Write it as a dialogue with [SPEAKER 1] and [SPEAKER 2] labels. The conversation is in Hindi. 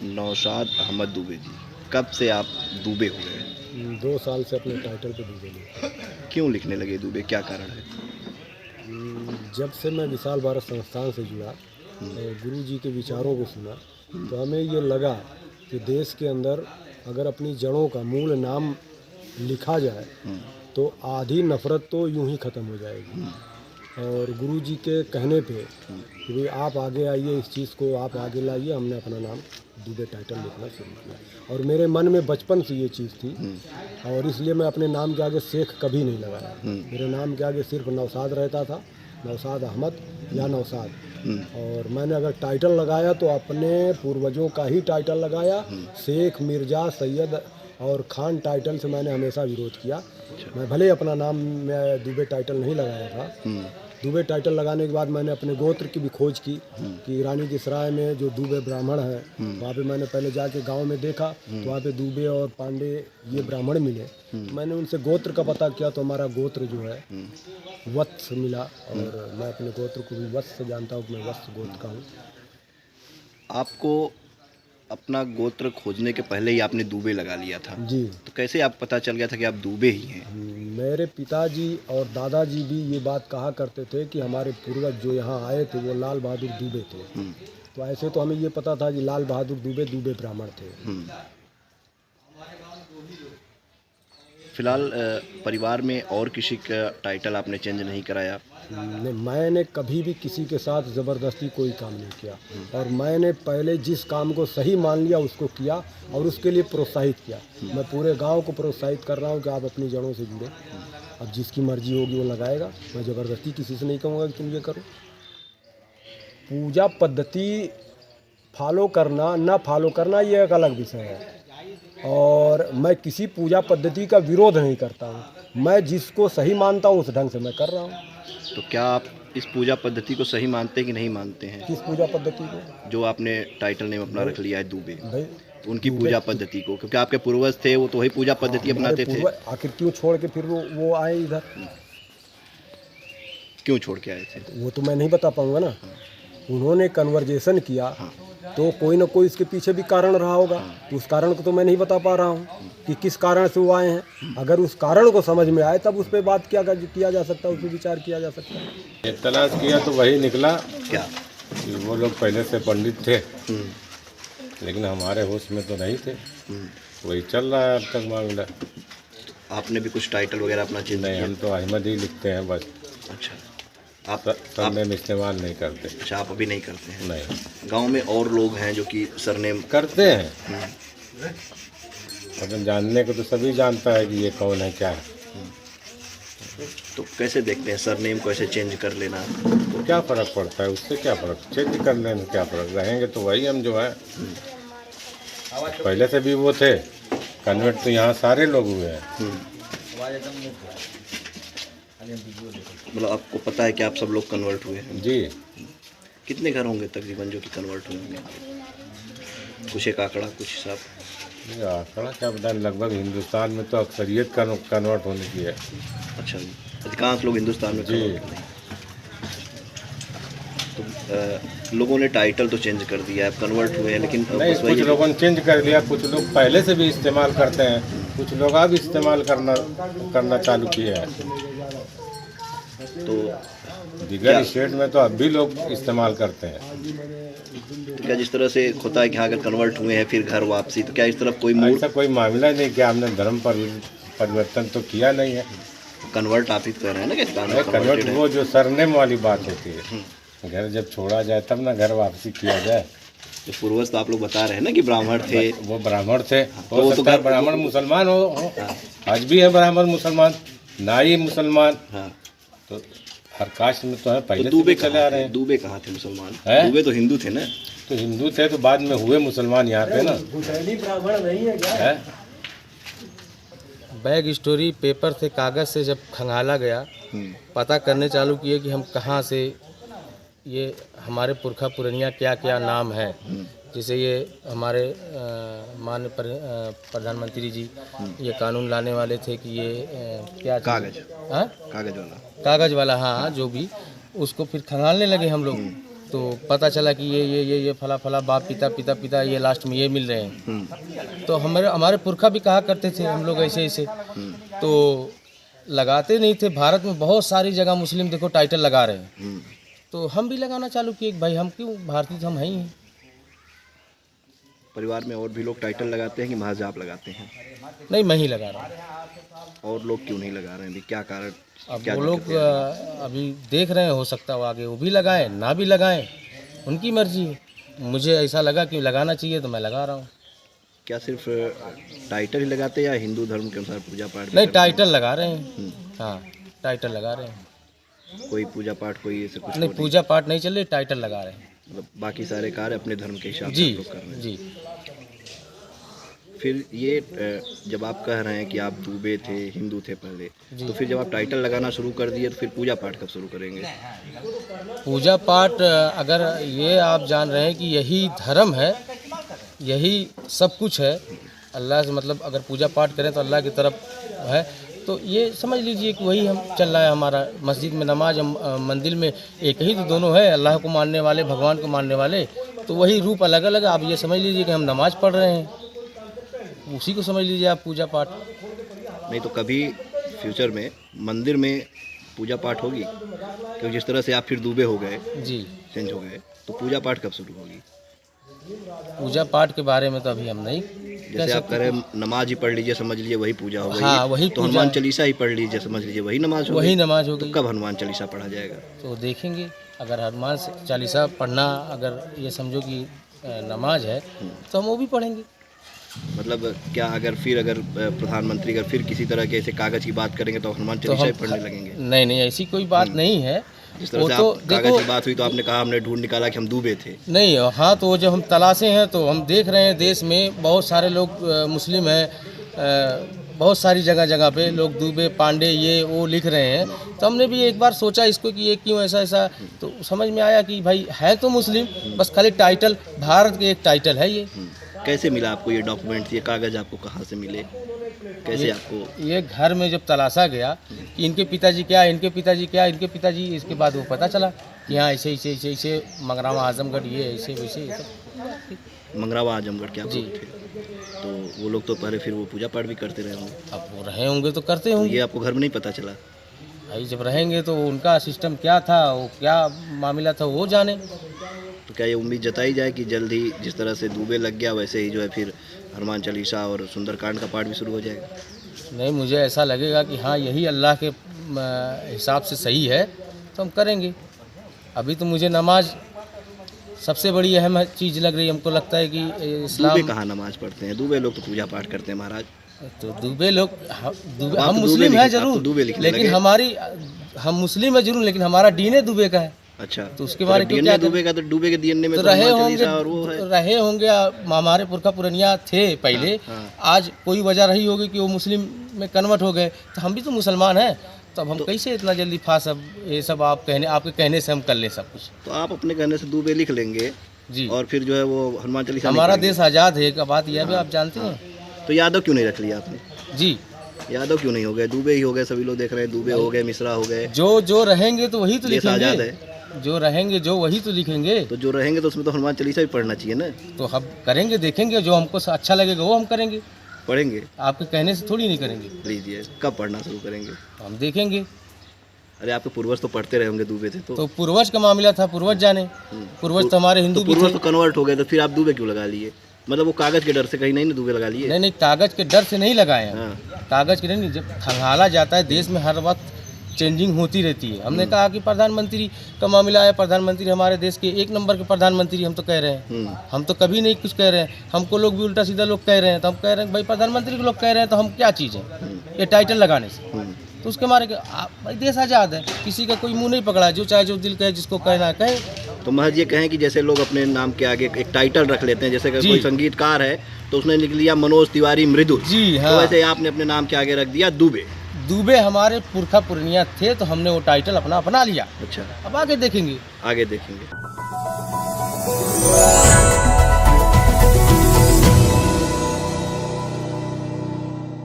[SPEAKER 1] नौशाद अहमद दुबे जी, कब से आप दुबे हो गए?
[SPEAKER 2] 2 साल से अपने टाइटल पे दुबे लिखा।
[SPEAKER 1] क्यों लिखने लगे दुबे, क्या कारण है?
[SPEAKER 2] जब से मैं विशाल भारत संस्थान से जुड़ा और गुरु जी के विचारों को सुना, तो हमें ये लगा कि देश के अंदर अगर अपनी जड़ों का मूल नाम लिखा जाए तो आधी नफ़रत तो यूं ही ख़त्म हो जाएगी। और गुरु जी के कहने पे कि भाई आप आगे आइए, इस चीज़ को आप आगे लाइए, हमने अपना नाम दुबे टाइटल लिखना शुरू किया। और मेरे मन में बचपन से ये चीज़ थी और इसलिए मैं अपने नाम के आगे शेख कभी नहीं लगाया। मेरे नाम के आगे सिर्फ नौशाद रहता था, नौशाद अहमद या नौशाद। और मैंने अगर टाइटल लगाया तो अपने पूर्वजों का ही टाइटल लगाया। शेख, मिर्ज़ा, सैयद और खान टाइटल से मैंने हमेशा विरोध किया। मैं भले अपना नाम मैं दुबे टाइटल नहीं लगाया था। दुबे टाइटल लगाने के बाद मैंने अपने गोत्र की भी खोज की कि रानी की सराय में जो दुबे ब्राह्मण हैं, वहाँ पे मैंने पहले जाके गांव में देखा तो वहाँ पे दुबे और पांडे ये ब्राह्मण मिले। मैंने उनसे गोत्र का पता किया तो हमारा गोत्र जो है वत्स मिला। और मैं अपने गोत्र को भी वत्स जानता हूँ कि मैं वत्स गोत्र का हूँ।
[SPEAKER 1] आपको अपना गोत्र खोजने के पहले ही आपने दुबे लगा लिया था,
[SPEAKER 2] जी।
[SPEAKER 1] तो कैसे आप पता चल गया था कि आप दुबे ही हैं?
[SPEAKER 2] मेरे पिताजी और दादाजी भी ये बात कहा करते थे कि हमारे पूर्वज जो यहाँ आए थे वो लाल बहादुर दुबे थे। तो ऐसे तो हमें ये पता था कि लाल बहादुर दुबे दुबे ब्राह्मण थे।
[SPEAKER 1] फिलहाल परिवार में और किसी का टाइटल आपने चेंज नहीं कराया?
[SPEAKER 2] नहीं, मैंने कभी भी किसी के साथ ज़बरदस्ती कोई काम नहीं किया। और मैंने पहले जिस काम को सही मान लिया उसको किया और उसके लिए प्रोत्साहित किया। मैं पूरे गांव को प्रोत्साहित कर रहा हूं कि आप अपनी जड़ों से जुड़े। अब जिसकी मर्जी होगी वो लगाएगा, मैं ज़बरदस्ती किसी से नहीं कहूँगा कि तुम ये करो। पूजा पद्धति फॉलो करना ना फॉलो करना ये एक अलग विषय है और मैं किसी पूजा पद्धति का विरोध नहीं करता हूँ। मैं जिसको सही मानता हूँ उस ढंग से मैं कर रहा हूँ।
[SPEAKER 1] तो क्या आप इस पूजा पद्धति को सही मानते हैं कि नहीं मानते हैं?
[SPEAKER 2] किस पूजा पद्धति को?
[SPEAKER 1] जो आपने टाइटल नेम अपना रख लिया है दुबे,
[SPEAKER 2] भाई
[SPEAKER 1] तो उनकी पूजा पद्धति को, क्योंकि आपके पूर्वज थे वो तो वही पूजा पद्धति अपनाते थे।
[SPEAKER 2] आखिर क्यों छोड़ के फिर वो आए इधर?
[SPEAKER 1] क्यों छोड़ के आए थे?
[SPEAKER 2] वो तो मैं नहीं बता पाऊंगा ना। उन्होंने कन्वर्जेशन किया तो कोई ना कोई इसके पीछे भी कारण रहा होगा। उस कारण को तो मैं नहीं बता पा रहा हूँ कि किस कारण से वो आए हैं। अगर उस कारण को समझ में आए तब उस पर बात किया जा सकता है, उस पर विचार किया जा सकता है।
[SPEAKER 3] ये तलाश किया तो वही निकला
[SPEAKER 1] क्या?
[SPEAKER 3] कि वो लोग पहले से पंडित थे, लेकिन हमारे होश में तो नहीं थे। वही चल रहा है अब तक मामला।
[SPEAKER 1] आपने भी कुछ टाइटल वगैरह अपना चेंज
[SPEAKER 3] नहीं,
[SPEAKER 1] किया?
[SPEAKER 3] हम तो अहमद ही लिखते हैं बस।
[SPEAKER 1] अच्छा, आप
[SPEAKER 3] सरनेम इस्तेमाल नहीं करते।
[SPEAKER 1] अच्छा, आप अभी नहीं करते हैं?
[SPEAKER 3] नहीं
[SPEAKER 1] गांव में और लोग हैं जो कि सरनेम
[SPEAKER 3] करते हैं, लेकिन जानने को तो सभी जानता है कि ये कौन है क्या है।
[SPEAKER 1] तो कैसे देखते हैं सरनेम को ऐसे चेंज कर लेना?
[SPEAKER 3] तो क्या फ़र्क पड़ता है, उससे क्या फ़र्क, चेंज करने में क्या फ़र्क, रहेंगे तो वही हम जो है। पहले से भी वो थे, कन्वर्ट तो यहाँ सारे लोग हुए हैं।
[SPEAKER 1] मतलब आपको पता है कि आप सब लोग कन्वर्ट हुए हैं?
[SPEAKER 3] जी।
[SPEAKER 1] कितने घर होंगे तकरीबन जो कि कन्वर्ट हुए होंगे? कुछ एक आंकड़ा, कुछ हिसाब?
[SPEAKER 3] ये आंकड़ा क्या बताएं, लगभग हिंदुस्तान में तो अक्सरियत कन्वर्ट होने की है।
[SPEAKER 1] अच्छा जी, अधिकांश लोग हिंदुस्तान में
[SPEAKER 3] जी।
[SPEAKER 1] convert हुए हैं। तो लोगों ने टाइटल तो चेंज कर दिया है, कन्वर्ट हुए हैं, लेकिन
[SPEAKER 3] नहीं,
[SPEAKER 1] बस
[SPEAKER 3] कुछ
[SPEAKER 1] वही
[SPEAKER 3] लोगों ने चेंज कर लिया, कुछ लोग पहले से भी इस्तेमाल करते हैं, कुछ लोग अब इस्तेमाल करना चालू किए हैं।
[SPEAKER 1] तो
[SPEAKER 3] दीगर स्टेट में तो अब भी लोग इस्तेमाल करते हैं।
[SPEAKER 1] तो क्या जिस तरह से होता है कि हाँ अगर कन्वर्ट हुए हैं फिर घर वापसी, तो क्या इस तरफ कोई मूड
[SPEAKER 3] ऐसा कोई मामला नहीं कि हमने धर्म परिवर्तन तो किया नहीं है।
[SPEAKER 1] कन्वर्ट आप ही कह रहे हैं ना कि
[SPEAKER 3] कन्वर्ट
[SPEAKER 1] converted है?
[SPEAKER 3] वो जो सरनेम वाली बात होती है, घर जब छोड़ा जाए तब ना घर वापसी किया जाए।
[SPEAKER 1] तो पूर्वज तो आप लोग बता रहे हैं ना कि ब्राह्मण थे।
[SPEAKER 3] वो ब्राह्मण थे,
[SPEAKER 1] तो
[SPEAKER 3] हो
[SPEAKER 1] वो तो
[SPEAKER 3] सकता है
[SPEAKER 1] घर-
[SPEAKER 3] ब्राह्मण मुसलमान हो, आज भी है ब्राह्मण मुसलमान, नाई मुसलमान।
[SPEAKER 1] हाँ,
[SPEAKER 3] तो हर कास्ट में तो है,
[SPEAKER 1] तो
[SPEAKER 3] पहले से
[SPEAKER 1] दुबे
[SPEAKER 3] भी चले आ रहे हैं।
[SPEAKER 1] दुबे कहाँ थे मुसलमान?
[SPEAKER 3] हैं?
[SPEAKER 1] दुबे तो हिंदू थे ना।
[SPEAKER 3] तो हिंदू थे तो बाद में हुए मुसलमान यहाँ पे ना।
[SPEAKER 2] ब्राह्मण नहीं है क्या?
[SPEAKER 3] है
[SPEAKER 4] बैग स्टोरी पेपर से, कागज़ से जब खंगाला गया, पता करने चालू किए कि हम कहाँ से, ये हमारे पुरखा पुरनिया क्या क्या नाम है। जैसे ये हमारे माननीय प्रधानमंत्री जी ये कानून लाने वाले थे कि ये क्या चीज़-
[SPEAKER 1] कागज,
[SPEAKER 4] हाँ?
[SPEAKER 1] कागज वाला।
[SPEAKER 4] कागज़ वाला, हाँ, जो भी, उसको फिर खंगालने लगे हम लोग तो पता चला कि ये फला फला बाप पिता ये लास्ट में ये मिल रहे हैं। तो हमारे पुरखा भी कहा करते थे हम लोग ऐसे ऐसे, तो लगाते नहीं थे। भारत में बहुत सारी जगह मुस्लिम देखो टाइटल लगा रहे हैं, तो हम भी लगाना चालू किए कि भाई हम क्यों, भारतीय तो हम हैं ही।
[SPEAKER 1] परिवार में और भी लोग टाइटल लगाते हैं कि महज आप लगाते हैं?
[SPEAKER 4] नहीं, मैं ही लगा रहा हूँ।
[SPEAKER 1] और लोग क्यों नहीं लगा रहे हैं अभी, क्या कारण?
[SPEAKER 4] अब
[SPEAKER 1] क्या
[SPEAKER 4] वो लोग
[SPEAKER 1] दिक्कत है?
[SPEAKER 4] अभी देख रहे हैं, हो सकता है आगे वो भी लगाएं ना भी लगाएं, उनकी मर्जी है। मुझे ऐसा लगा कि लगाना चाहिए तो मैं लगा रहा हूँ।
[SPEAKER 1] क्या सिर्फ टाइटल ही लगाते हैं या हिंदू धर्म के अनुसार पूजा पाठ भी
[SPEAKER 4] नहीं,
[SPEAKER 1] करते हैं?
[SPEAKER 4] टाइटल लगा रहे हैं। हाँ, टाइटल लगा रहे हैं।
[SPEAKER 1] कोई पूजा पाठ कोई ऐसे कुछ
[SPEAKER 4] नहीं, पूजा पाठ नहीं चल रही, टाइटल लगा रहे हैं।
[SPEAKER 1] मतलब बाकी सारे कार्य अपने धर्म के हिसाब से
[SPEAKER 4] जी
[SPEAKER 1] आप लोग कर रहे हैं।
[SPEAKER 4] जी।
[SPEAKER 1] फिर ये जब आप कह रहे हैं कि आप दूबे थे, हिंदू थे पहले, तो फिर जब आप टाइटल लगाना शुरू कर दिए तो फिर पूजा पाठ कब शुरू करेंगे?
[SPEAKER 4] पूजा पाठ अगर ये आप जान रहे हैं कि यही धर्म है, यही सब कुछ है, अल्लाह से मतलब अगर पूजा पाठ करें तो अल्लाह की तरफ है, तो ये समझ लीजिए कि वही हम चल रहा है हमारा। मस्जिद में नमाज, मंदिर में एक ही तो दोनों है, अल्लाह को मानने वाले, भगवान को मानने वाले, तो वही रूप अलग अलग। आप ये समझ लीजिए कि हम नमाज पढ़ रहे हैं, उसी को समझ लीजिए आप पूजा पाठ।
[SPEAKER 1] नहीं तो कभी फ्यूचर में मंदिर में पूजा पाठ होगी? क्योंकि जिस तरह से आप फिर दूबे हो गए,
[SPEAKER 4] जी,
[SPEAKER 1] चेंज हो गए, तो पूजा पाठ कब शुरू होगी?
[SPEAKER 4] पूजा पाठ के बारे में तो अभी हम नहीं
[SPEAKER 1] जैसे आप कह रहे हैं नमाज ही पढ़ लीजिए, समझ लीजिए वही पूजा हो गई।
[SPEAKER 4] हाँ, वही
[SPEAKER 1] तो
[SPEAKER 4] पूजा।
[SPEAKER 1] हनुमान चालीसा ही पढ़ लीजिए, समझ लीजिए वही नमाज हो
[SPEAKER 4] वही
[SPEAKER 1] गई।
[SPEAKER 4] नमाज हो
[SPEAKER 1] तो
[SPEAKER 4] गई।
[SPEAKER 1] कब हनुमान चालीसा पढ़ा जाएगा?
[SPEAKER 4] तो देखेंगे, अगर हनुमान चालीसा पढ़ना, अगर ये समझो कि नमाज है, तो हम वो भी पढ़ेंगे।
[SPEAKER 1] मतलब क्या अगर प्रधानमंत्री अगर फिर किसी तरह के ऐसे कागज की बात करेंगे तो हनुमान
[SPEAKER 4] तो
[SPEAKER 1] चालीसा ही
[SPEAKER 4] हम
[SPEAKER 1] पढ़ने लगेंगे?
[SPEAKER 4] नहीं नहीं, ऐसी कोई बात नहीं है।
[SPEAKER 1] जिस तरह
[SPEAKER 4] वो
[SPEAKER 1] से
[SPEAKER 4] तो
[SPEAKER 1] आप कागज
[SPEAKER 4] देखो,
[SPEAKER 1] की बात हुई तो आपने कहा हमने ढूंढ निकाला कि हम दूबे थे।
[SPEAKER 4] नहीं, हाँ, तो जब हम तलाशे हैं तो हम देख रहे हैं देश में बहुत सारे लोग मुस्लिम हैं, बहुत सारी जगह जगह पे लोग दूबे, पांडे, ये वो लिख रहे हैं। तो हमने भी एक बार सोचा इसको कि ये क्यों ऐसा, तो समझ में आया कि भाई है तो मुस्लिम, बस खाली टाइटल, भारत के एक टाइटल है ये।
[SPEAKER 1] कैसे मिला आपको ये डॉक्यूमेंट, ये कागज आपको कहाँ से मिले, कैसे आपको?
[SPEAKER 4] ये घर में जब तलाशा गया कि इनके पिताजी क्या, इनके पिताजी क्या, इनके पिताजी, इसके बाद वो पता चला कि हाँ ऐसे मंगरावा आजमगढ़, ये ऐसे वैसे ये सब।
[SPEAKER 1] मंगरावा आजमगढ़ के आप
[SPEAKER 4] जी।
[SPEAKER 1] लोग थे? तो वो लोग तो पहले फिर वो पूजा पाठ भी करते रहे होंगे,
[SPEAKER 4] अब वो रहे होंगे तो करते
[SPEAKER 1] तो
[SPEAKER 4] होंगे।
[SPEAKER 1] ये आपको घर में नहीं पता चला?
[SPEAKER 4] भाई जब रहेंगे तो उनका सिस्टम क्या था, वो क्या मामला था, वो जाने।
[SPEAKER 1] तो क्या ये उम्मीद जताई जाए कि जल्द ही जिस तरह से दूबे लग गया वैसे ही जो है फिर हनुमान चालीसा और सुंदरकांड का पाठ भी शुरू हो जाएगा?
[SPEAKER 4] नहीं, मुझे ऐसा लगेगा कि हाँ यही अल्लाह के हिसाब से सही है तो हम करेंगे। अभी तो मुझे नमाज सबसे बड़ी अहम चीज़ लग रही है। हमको लगता है कि
[SPEAKER 1] दूबे
[SPEAKER 4] इस्लाम,
[SPEAKER 1] कहाँ नमाज पढ़ते हैं? दूबे लोग तो पूजा पाठ करते हैं महाराज।
[SPEAKER 4] तो दूबे लोग,
[SPEAKER 1] आप
[SPEAKER 4] हम
[SPEAKER 1] तो
[SPEAKER 4] मुस्लिम
[SPEAKER 1] दूबे
[SPEAKER 4] हैं
[SPEAKER 1] लिखे- आप तो
[SPEAKER 4] जरूर,
[SPEAKER 1] दूबे लिखने
[SPEAKER 4] लेकिन
[SPEAKER 1] लगे।
[SPEAKER 4] हम मुस्लिम है जरूर, लेकिन हमारा डीएनए दूबे का है।
[SPEAKER 1] अच्छा,
[SPEAKER 4] तो उसके बारे में
[SPEAKER 1] डीएनए
[SPEAKER 4] क्या
[SPEAKER 1] दूबे का, तो डूबे के डीएनए में
[SPEAKER 4] तो
[SPEAKER 1] तो
[SPEAKER 4] रहे
[SPEAKER 1] हनुमान
[SPEAKER 4] होंगे,
[SPEAKER 1] चालीसा और वो है।
[SPEAKER 4] रहे होंगे। हमारे पुरखा पुरनिया थे पहले,
[SPEAKER 1] हाँ।
[SPEAKER 4] आज कोई वजह रही होगी कि वो मुस्लिम में कन्वर्ट हो गए, तो हम भी तो मुसलमान हैं। तो अब हम कैसे इतना जल्दी सब ये सब आपके कहने से हम कर ले सब कुछ?
[SPEAKER 1] तो आप अपने कहने से दूबे लिख लेंगे
[SPEAKER 4] जी,
[SPEAKER 1] और फिर जो है वो हनुमान चालीसा
[SPEAKER 4] हमारा
[SPEAKER 1] नहीं
[SPEAKER 4] देश आज़ाद है, एक बात यह भी आप जानते हैं।
[SPEAKER 1] पढ़ेंगे। तो यादव क्यों नहीं रख लिया आपने?
[SPEAKER 4] जी,
[SPEAKER 1] यादव क्यों नहीं हो गए? दूबे ही हो गए, सभी लोग देख रहे हैं, दूबे हो गए, मिश्रा हो गए।
[SPEAKER 4] जो रहेंगे तो वही तो
[SPEAKER 1] देश आज़ाद
[SPEAKER 4] लिखेंगे,
[SPEAKER 1] है,
[SPEAKER 4] जो रहेंगे जो वही तो लिखेंगे।
[SPEAKER 1] तो जो रहेंगे तो उसमें तो हनुमान चालीसा भी पढ़ना चाहिए ना।
[SPEAKER 4] तो हम करेंगे, देखेंगे, जो हमको अच्छा लगेगा वो हम करेंगे।
[SPEAKER 1] पढ़ेंगे?
[SPEAKER 4] आपके कहने से थोड़ी नहीं करेंगे,
[SPEAKER 1] लीजिए, कब पढ़ना शुरू करेंगे?
[SPEAKER 4] हम देखेंगे।
[SPEAKER 1] अरे आपके पूर्वज तो पढ़ते रहे होंगे, दूबे थे
[SPEAKER 4] तो पूर्वज का मामला था, पूर्वज जाने। पूर्वज तो हमारे हिंदू भी
[SPEAKER 1] पूर्वज
[SPEAKER 4] थे।
[SPEAKER 1] तो कन्वर्ट हो गए, तो फिर आप दूबे क्यों लगा लिए? मतलब वो कागज के डर से कहीं नहीं ना दूबे लगा लिए?
[SPEAKER 4] नहीं नहीं, कागज के डर से नहीं लगाए हैं।
[SPEAKER 1] हाँ।
[SPEAKER 4] कागज के नहीं, जब खंगाला जाता है, देश में हर वक्त चेंजिंग होती रहती है। हमने कहा कि प्रधानमंत्री का मामला है, प्रधानमंत्री हमारे देश के एक नंबर के प्रधानमंत्री हम तो कह रहे हैं। हम तो कभी नहीं कुछ कह रहे हैं, हमको लोग भी उल्टा सीधा लोग कह रहे हैं, तो हम कह रहे हैं भाई प्रधानमंत्री को लोग कह रहे हैं तो हम क्या चीज़ है ये टाइटल लगाने से? तो उसके मारे भाई देश आज़ाद है, किसी का कोई मुंह नहीं पकड़ा, जो चाहे जो दिल कहे, जिसको कहना है कहे।
[SPEAKER 1] तो महज ये कहें कि जैसे लोग अपने नाम के आगे एक टाइटल रख लेते हैं, जैसे कि
[SPEAKER 4] जी।
[SPEAKER 1] कोई संगीतकार है तो उसने लिख लिया मनोज तिवारी मृदुल,
[SPEAKER 4] जी
[SPEAKER 1] तो
[SPEAKER 4] हाँ,
[SPEAKER 1] वैसे आपने अपने नाम के आगे रख दिया दूबे।
[SPEAKER 4] दूबे हमारे पुरखा पुरनिया थे तो हमने वो टाइटल अपना अपना लिया।
[SPEAKER 1] अच्छा,
[SPEAKER 4] अब आगे देखेंगे।
[SPEAKER 1] आगे देखेंगे।